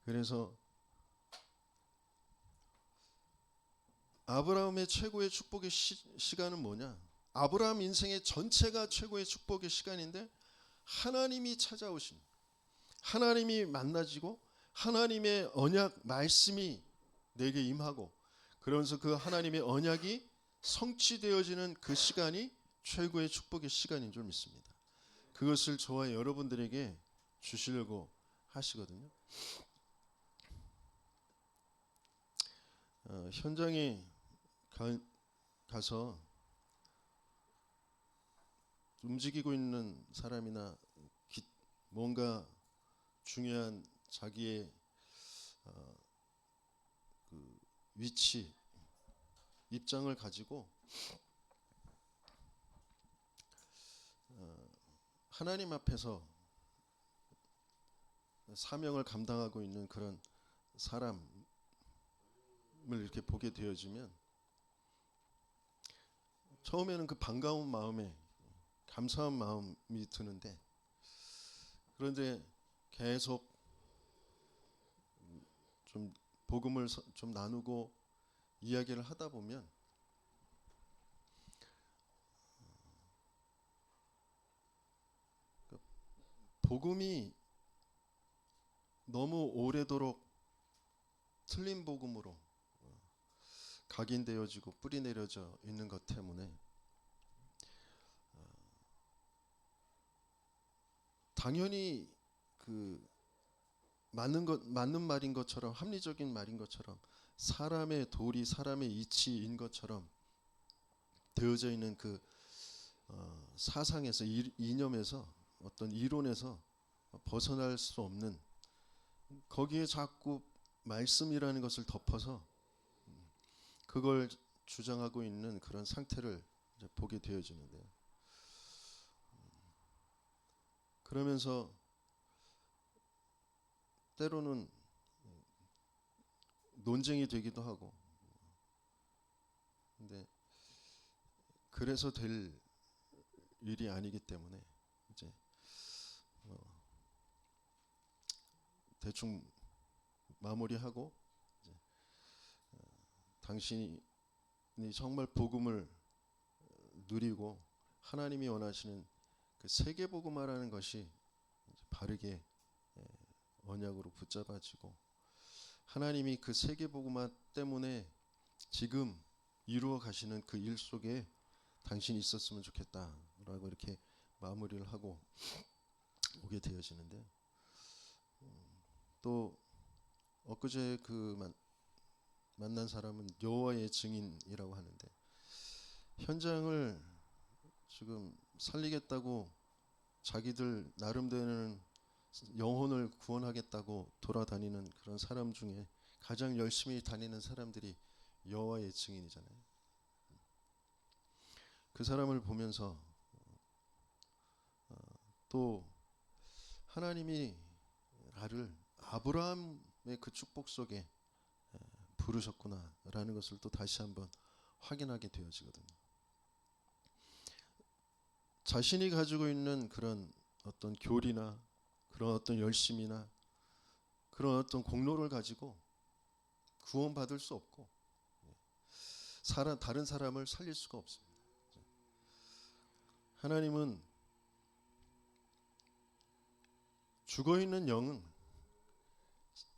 S1: 그래서 아브라함의 최고의 축복의 시간은 뭐냐? 아브라함 인생의 전체가 최고의 축복의 시간인데 하나님이 찾아오신, 하나님이 만나지고 하나님의 언약 말씀이 내게 임하고 그러면서 그 하나님의 언약이 성취되어지는 그 시간이 최고의 축복의 시간인 줄 믿습니다. 그것을 저와 여러분들에게 주시려고 하시거든요. 현장에 가서 움직이고 있는 사람이나 뭔가 중요한 자기의 그 위치, 입장을 가지고 하나님 앞에서 사명을 감당하고 있는 그런 사람을 이렇게 보게 되어지면 처음에는 그 반가운 마음에 감사한 마음이 드는데 그런데 계속 좀 복음을 좀 나누고 이야기를 하다 보면 복음이 너무 오래도록 틀린 복음으로 각인되어지고 뿌리내려져 있는 것 때문에 당연히 그 맞는 말인 것처럼 합리적인 말인 것처럼 사람의 도리, 사람의 이치인 것처럼 되어져 있는 그 사상에서 이념에서 어떤 이론에서 벗어날 수 없는 거기에 자꾸 말씀이라는 것을 덮어서 그걸 주장하고 있는 그런 상태를 이제 보게 되어지는데요. 그러면서 때로는 논쟁이 되기도 하고 근데 그래서 될 일이 아니기 때문에 이제 대충 마무리하고 이제 당신이 정말 복음을 누리고 하나님이 원하시는 그 세계 복음화라는 것이 바르게 언약으로 붙잡아지고 하나님이 그 세계 복음화 때문에 지금 이루어 가시는 그 일 속에 당신이 있었으면 좋겠다라고 이렇게 마무리를 하고 오게 되어지는데 또 엊그제 그 만난 사람은 여호와의 증인이라고 하는데 현장을 지금 살리겠다고 자기들 나름대로는 영혼을 구원하겠다고 돌아다니는 그런 사람 중에 가장 열심히 다니는 사람들이 여호와의 증인이잖아요. 그 사람을 보면서 또 하나님이 나를 아브라함의 그 축복 속에 부르셨구나라는 것을 또 다시 한번 확인하게 되어지거든요. 자신이 가지고 있는 그런 어떤 교리나 그런 어떤 열심이나 그런 어떤 공로를 가지고 구원받을 수 없고 다른 사람을 살릴 수가 없습니다. 하나님은 죽어있는 영은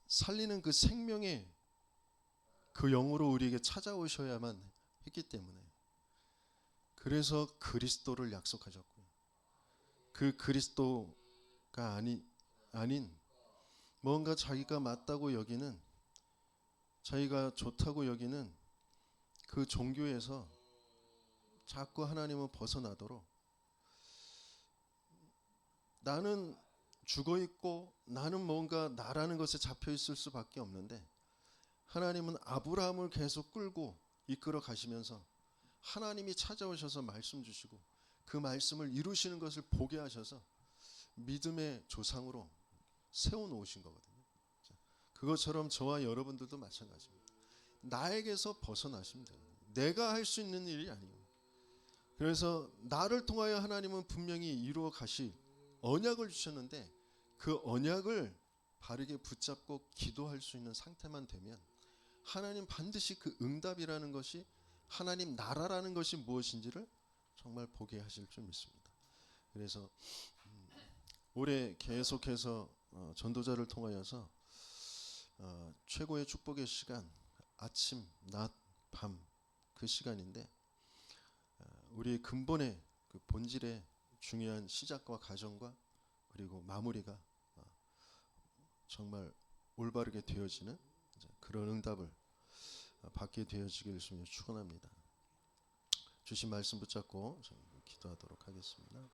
S1: 살리는 그 생명의 그 영으로 우리에게 찾아오셔야만 했기 때문에 그래서 그리스도를 약속하셨고요. 그 그리스도가 아닌 뭔가 자기가 맞다고 여기는 자기가 좋다고 여기는 그 종교에서 자꾸 하나님은 벗어나도록 나는 죽어 있고 나는 뭔가 나라는 것에 잡혀 있을 수밖에 없는데, 하나님은 아브라함을 계속 끌고 이끌어 가시면서 하나님이 찾아오셔서 말씀 주시고 그 말씀을 이루시는 것을 보게 하셔서 믿음의 조상으로 세워 놓으신 거거든요. 그것처럼 저와 여러분들도 마찬가지입니다. 나에게서 벗어나시면 돼요. 내가 할 수 있는 일이 아니에요. 그래서 나를 통하여 하나님은 분명히 이루어 가실 언약을 주셨는데, 그 언약을 바르게 붙잡고 기도할 수 있는 상태만 되면 하나님 반드시 그 응답이라는 것이, 하나님 나라라는 것이 무엇인지를 정말 보게 하실 줄 믿습니다. 그래서 올해 계속해서 전도자를 통하여서 최고의 축복의 시간, 아침, 낮, 밤, 그 시간인데, 우리의 근본의 그 본질의 중요한 시작과 가정과 그리고 마무리가 정말 올바르게 되어지는 그런 응답을 받게 되어지기를 주님 축원합니다. 주신 말씀 붙잡고 기도하도록 하겠습니다.